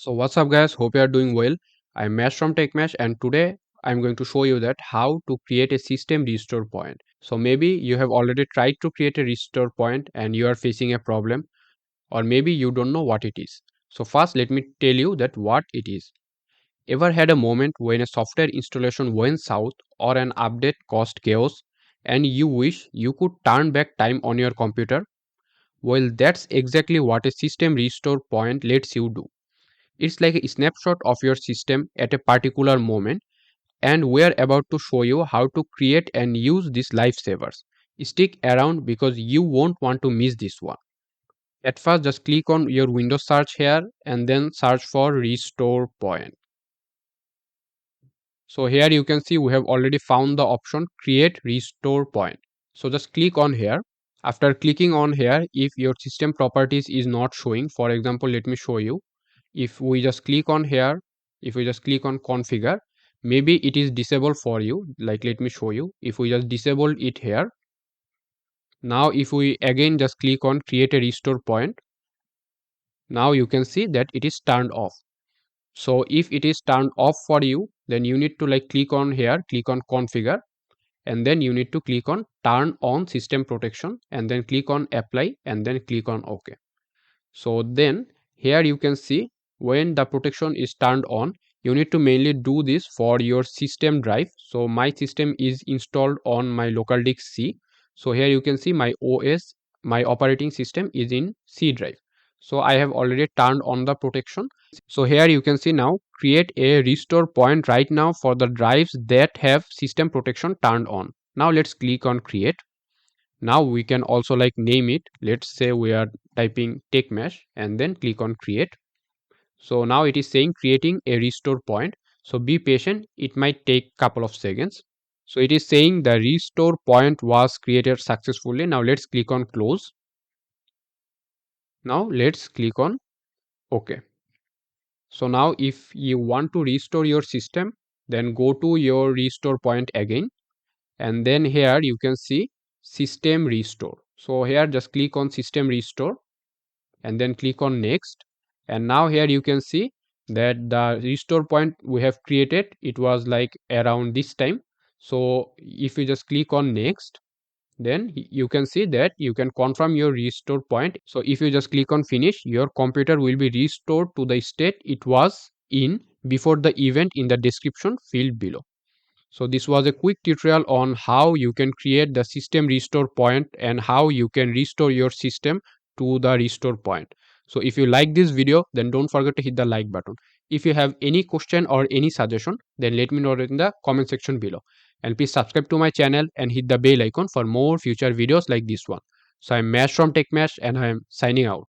So what's up guys, hope you are doing well. I'm Mesh from TechMesh and today I'm going to show you that how to create a system restore point. So maybe you have already tried to create a restore point and you are facing a problem, or maybe you don't know what it is. So first let me tell you that what it is. Ever had a moment when a software installation went south or an update caused chaos and you wish you could turn back time on your computer? Well, that's exactly what a system restore point lets you do. It's like a snapshot of your system at a particular moment, and we're about to show you how to create and use these lifesavers. Stick around because you won't want to miss this one. At first, just click on your Windows search here and then search for restore point. So here you can see we have already found the option create restore point. So just click on here. After clicking on here, if your system properties is not showing, for example, let me show you. If we just click on here, if we just click on configure, maybe it is disabled for you. Like let me show you. If we just disable it here, now if we again just click on create a restore point, now you can see that it is turned off. So if it is turned off for you, then you need to like click on here, click on configure, and then you need to click on turn on system protection and then click on apply and then click on OK. So then here you can see when the protection is turned on, you need to mainly do this for your system drive. So my system is installed on my local disk C. So here you can see my OS, my operating system is in C drive. So I have already turned on the protection. So here you can see now create a restore point right now for the drives that have system protection turned on. Now let's click on create. Now we can also like name it. Let's say we are typing TechMesh and then click on create. So now it is saying creating a restore point. So be patient, it might take couple of seconds. So it is saying the restore point was created successfully. Now let's click on close. Now let's click on OK. So now if you want to restore your system, then go to your restore point again. And then here you can see system restore. So here just click on system restore and then click on next, and now here you can see that the restore point we have created, it was like around this time. So if you just click on next, then you can see that you can confirm your restore point. So if you just click on finish, your computer will be restored to the state it was in before the event in the description field below. So this was a quick tutorial on how you can create the system restore point and how you can restore your system to the restore point. So if you like this video, then don't forget to hit the like button. If you have any question or any suggestion, then let me know in the comment section below. And please subscribe to my channel and hit the bell icon for more future videos like this one. So I'm Mesh from TechMesh and I am signing out.